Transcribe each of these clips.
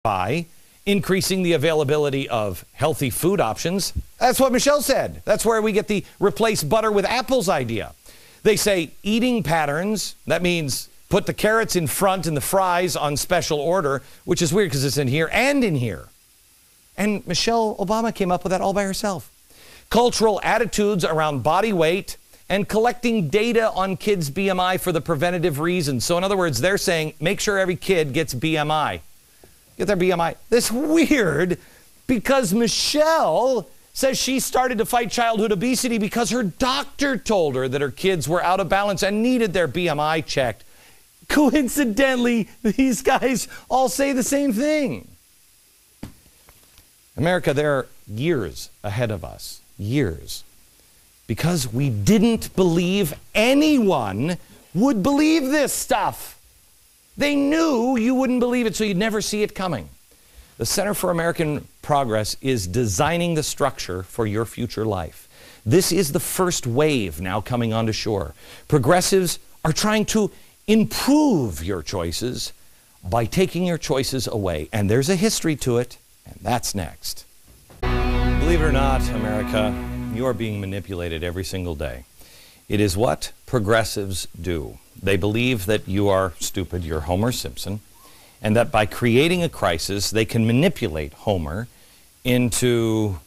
by increasing the availability of healthy food options. That's what Michelle said. That's where we get the replace butter with apples idea. They say eating patterns, that means put the carrots in front and the fries on special order, which is weird because it's in here and in here. And Michelle Obama came up with that all by herself. Cultural attitudes around body weight and collecting data on kids' BMI for the preventative reasons. So in other words, they're saying make sure every kid gets BMI. Get their BMI. This weird because Michelle says she started to fight childhood obesity because her doctor told her that her kids were out of balance and needed their BMI checked. Coincidentally, these guys all say the same thing. America, they're years ahead of us. Years. Because we didn't believe anyone would believe this stuff. They knew you wouldn't believe it, so you'd never see it coming. The Center for American Progress is designing the structure for your future life. This is the first wave now coming onto shore. Progressives are trying to improve your choices by taking your choices away. And there's a history to it, and that's next. Believe it or not, America, you are being manipulated every single day. It is what progressives do. They believe that you are stupid, you're Homer Simpson, and that by creating a crisis, they can manipulate Homer into,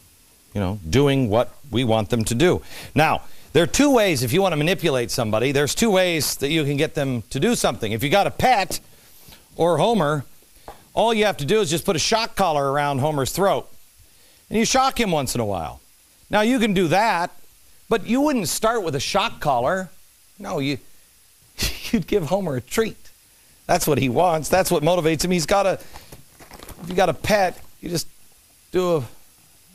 doing what we want them to do. Now, there are two ways if you want to manipulate somebody. There's two ways that you can get them to do something. If you got a pet or Homer, all you have to do is just put a shock collar around Homer's throat, and you shock him once in a while. Now, you can do that, but you wouldn't start with a shock collar. No, you'd give Homer a treat. That's what he wants. That's what motivates him. If you got a pet, you just do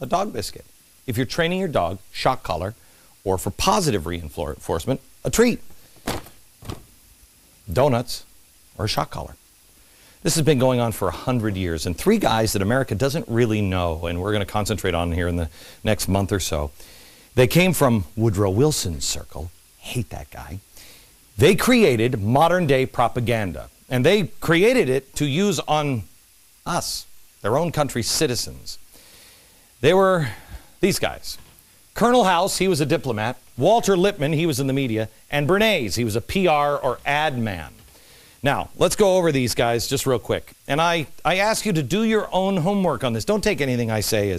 a dog biscuit. If you're training your dog, shock collar, or for positive reinforcement, a treat. Donuts or a shock collar. This has been going on for 100 years, and three guys that America doesn't really know, and we're going to concentrate on here in the next month or so. They came from Woodrow Wilson's circle. Hate that guy. They created modern-day propaganda, and they created it to use on us, their own country's citizens. They were these guys. Colonel House, he was a diplomat. Walter Lippmann, he was in the media. And Bernays, he was a PR or ad man. Now, let's go over these guys just real quick. And I ask you to do your own homework on this. Don't take anything I say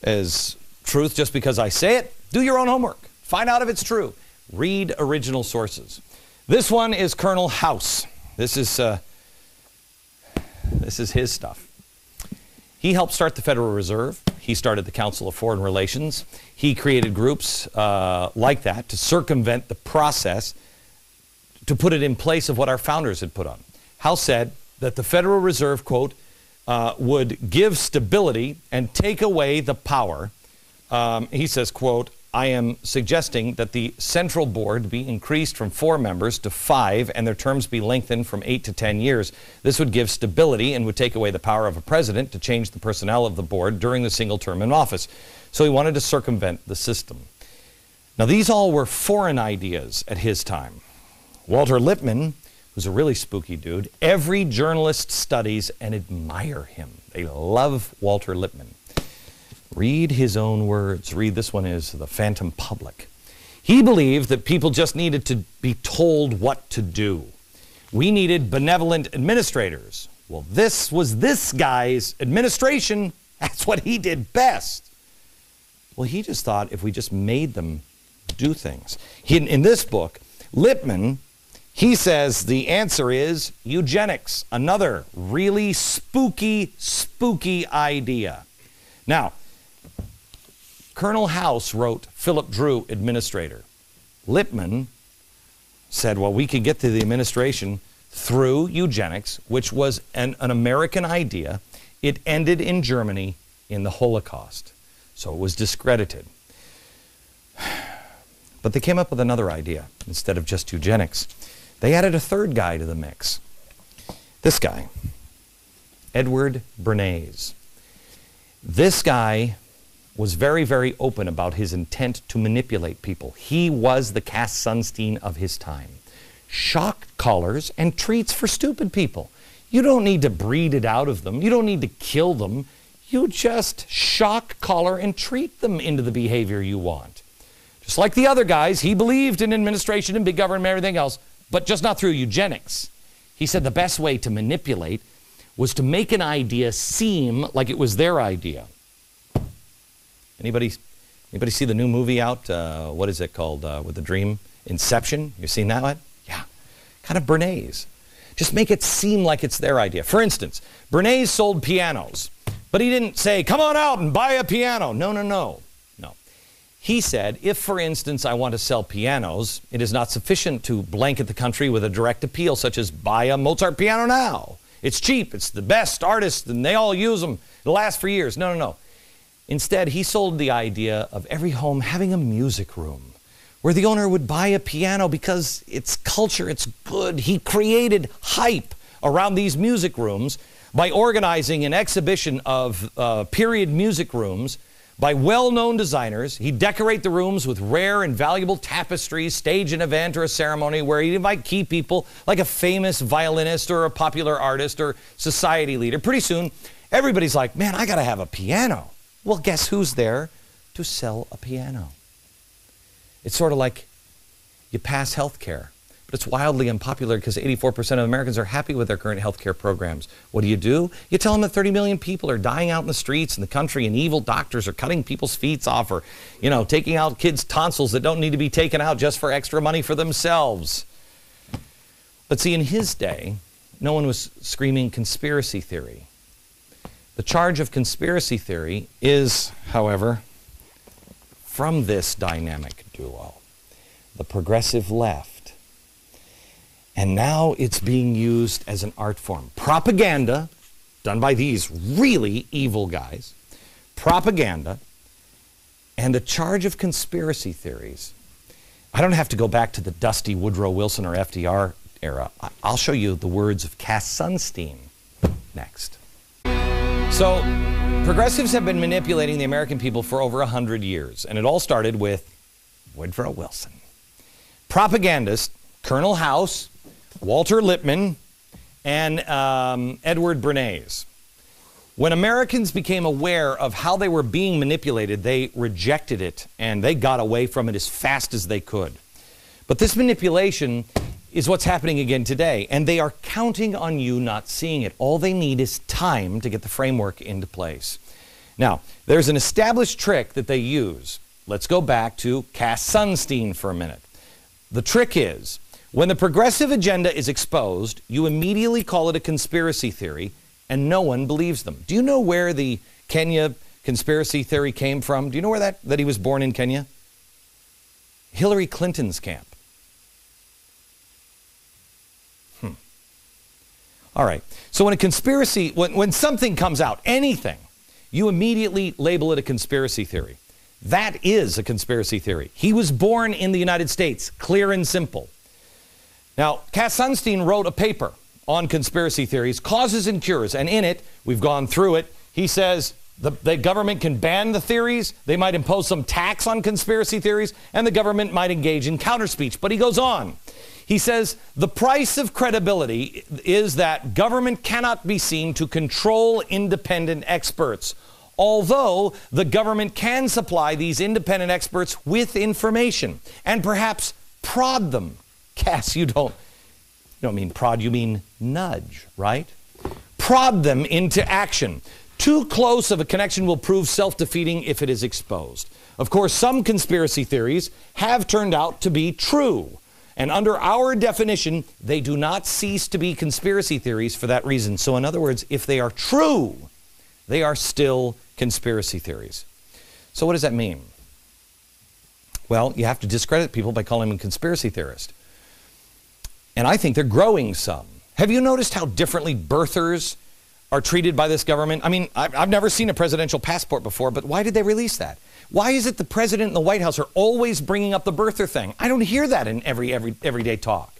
as truth just because I say it. Do your own homework. Find out if it's true. Read original sources. This one is Colonel House. This is his stuff. He helped start the Federal Reserve. He started the Council of Foreign Relations. He created groups like that to circumvent the process, to put it in place of what our founders had put on. House said that the Federal Reserve, quote, would give stability and take away the power. He says, quote, I am suggesting that the central board be increased from 4 members to 5 and their terms be lengthened from 8 to 10 years. This would give stability and would take away the power of a president to change the personnel of the board during the single term in office. So he wanted to circumvent the system. Now, these all were foreign ideas at his time. Walter Lippmann, who's a really spooky dude, every journalist studies and admire him. They love Walter Lippmann. Read his own words. Read, this one is The Phantom Public. He believed that people just needed to be told what to do. We needed benevolent administrators. Well, this was this guy's administration. That's what he did best. Well, he just thought if we just made them do things. In this book, Lippmann, he says the answer is eugenics, another really spooky idea. Now, Colonel House wrote Philip Drew, administrator. Lippmann said, well, we could get to the administration through eugenics, which was an American idea. It ended in Germany in the Holocaust, so it was discredited. But they came up with another idea instead of just eugenics. They added a third guy to the mix. This guy, Edward Bernays. This guy was very, very open about his intent to manipulate people. He was the Cass Sunstein of his time. Shock collars and treats for stupid people. You don't need to breed it out of them. You don't need to kill them. You just shock, collar, and treat them into the behavior you want. Just like the other guys, he believed in administration and big government and everything else, but just not through eugenics. He said the best way to manipulate was to make an idea seem like it was their idea. Anybody see the new movie out? What is it called? With the dream? Inception? You've seen that one? Yeah. Kind of Bernays. Just make it seem like it's their idea. For instance, Bernays sold pianos, but he didn't say, come on out and buy a piano. No. He said, if, for instance, I want to sell pianos, it is not sufficient to blanket the country with a direct appeal, such as buy a Mozart piano now. It's cheap. It's the best artists, and they all use them. It'll last for years. No. Instead, he sold the idea of every home having a music room where the owner would buy a piano because it's culture, it's good. He created hype around these music rooms by organizing an exhibition of period music rooms by well-known designers. He'd decorate the rooms with rare and valuable tapestries, stage an event or a ceremony where he'd invite key people like a famous violinist or a popular artist or society leader. Pretty soon, everybody's like, man, I gotta have a piano. Well, guess who's there to sell a piano? It's sort of like you pass health care, but it's wildly unpopular because 84% of Americans are happy with their current health care programs. What do? You tell them that 30 million people are dying out in the streets in the country and evil doctors are cutting people's feet off or, taking out kids' tonsils that don't need to be taken out just for extra money for themselves. But see, in his day, no one was screaming conspiracy theory. The charge of conspiracy theory is, however, from this dynamic duo, the progressive left. And now it's being used as an art form. Propaganda, done by these really evil guys, propaganda, and the charge of conspiracy theories. I don't have to go back to the dusty Woodrow Wilson or FDR era. I'll show you the words of Cass Sunstein next. So, progressives have been manipulating the American people for over 100 years, and it all started with Woodrow Wilson. Propagandists, Colonel House, Walter Lippmann, and Edward Bernays. When Americans became aware of how they were being manipulated, they rejected it, and they got away from it as fast as they could. But this manipulation is what's happening again today, and they are counting on you not seeing it. All they need is time to get the framework into place. Now, there's an established trick that they use. Let's go back to Cass Sunstein for a minute. The trick is, when the progressive agenda is exposed, you immediately call it a conspiracy theory, and no one believes them. Do you know where the Kenya conspiracy theory came from? Do you know where that he was born in Kenya? Hillary Clinton's camp. All right, so when a conspiracy, when something comes out, anything, you immediately label it a conspiracy theory. That is a conspiracy theory. He was born in the United States, clear and simple. Now, Cass Sunstein wrote a paper on conspiracy theories, causes and cures, and in it, we've gone through it, he says the government can ban the theories, they might impose some tax on conspiracy theories, and the government might engage in counter-speech. But he goes on. He says, the price of credibility is that government cannot be seen to control independent experts, although the government can supply these independent experts with information and perhaps prod them. Cass, you don't mean prod, you mean nudge, right? Prod them into action. Too close of a connection will prove self-defeating if it is exposed. Of course, some conspiracy theories have turned out to be true. And under our definition, they do not cease to be conspiracy theories for that reason. So in other words, if they are true, they are still conspiracy theories. So what does that mean? Well, you have to discredit people by calling them a conspiracy theorist. And I think they're growing some. Have you noticed how differently birthers are treated by this government? I mean, I've never seen a presidential passport before, but why did they release that? Why is it the president and the White House are always bringing up the birther thing? I don't hear that in everyday talk.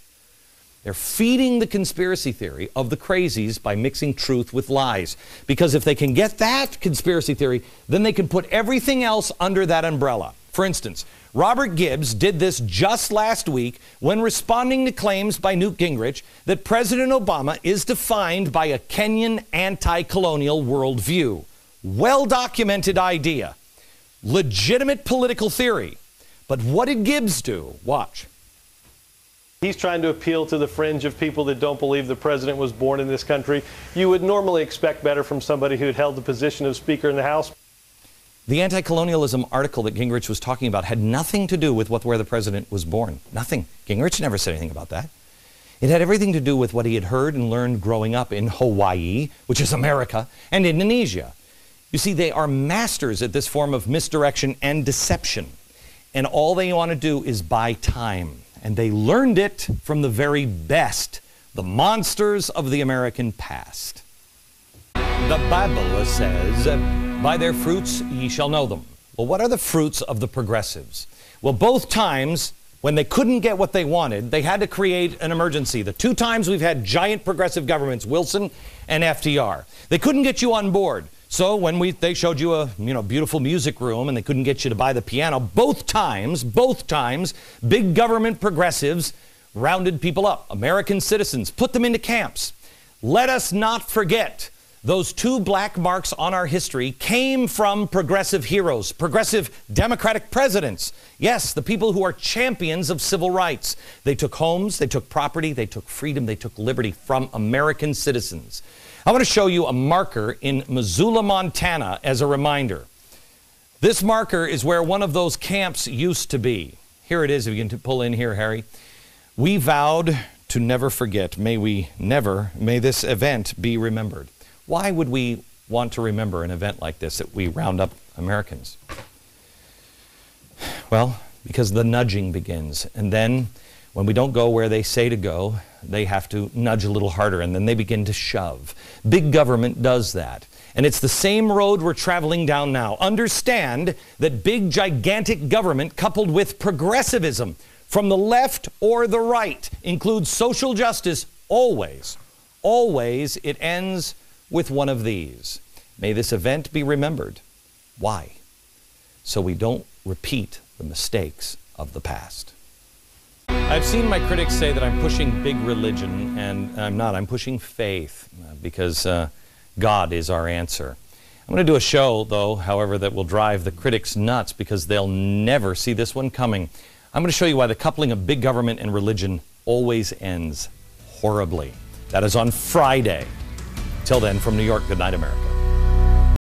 They're feeding the conspiracy theory of the crazies by mixing truth with lies. Because if they can get that conspiracy theory, then they can put everything else under that umbrella. For instance, Robert Gibbs did this just last week when responding to claims by Newt Gingrich that President Obama is defined by a Kenyan anti-colonial worldview. Well-documented idea. Legitimate political theory. But what did Gibbs do? Watch. He's trying to appeal to the fringe of people that don't believe the president was born in this country. You would normally expect better from somebody who had held the position of Speaker in the House. The anti-colonialism article that Gingrich was talking about had nothing to do with where the president was born. Nothing. Gingrich never said anything about that. It had everything to do with what he had heard and learned growing up in Hawaii, which is America, and Indonesia. You see, they are masters at this form of misdirection and deception. And all they want to do is buy time. And they learned it from the very best, the monsters of the American past. The Bible says, by their fruits ye shall know them. Well, what are the fruits of the progressives? Well, both times when they couldn't get what they wanted, they had to create an emergency. The two times we've had giant progressive governments, Wilson and FDR. They couldn't get you on board. So when they showed you a beautiful music room and they couldn't get you to buy the piano, both times, big government progressives rounded people up, American citizens, put them into camps. Let us not forget those two black marks on our history came from progressive heroes, progressive Democratic presidents. Yes, the people who are champions of civil rights. They took homes, they took property, they took freedom, they took liberty from American citizens. I want to show you a marker in Missoula, Montana as a reminder. This marker is where one of those camps used to be. Here it is, if you can pull in here, Harry. We vowed to never forget. May this event be remembered. Why would we want to remember an event like this, that we round up Americans? Well, because the nudging begins. And then when we don't go where they say to go, they have to nudge a little harder, and then they begin to shove. Big government does that. And it's the same road we're traveling down now. Understand that big, gigantic government coupled with progressivism from the left or the right includes social justice always. Always it ends with one of these. May this event be remembered. Why? So we don't repeat the mistakes of the past. I've seen my critics say that I'm pushing big religion, and I'm not. I'm pushing faith because God is our answer. I'm going to do a show, though, however, that will drive the critics nuts because they'll never see this one coming. I'm going to show you why the coupling of big government and religion always ends horribly. That is on Friday. Till then, from New York, good night, America.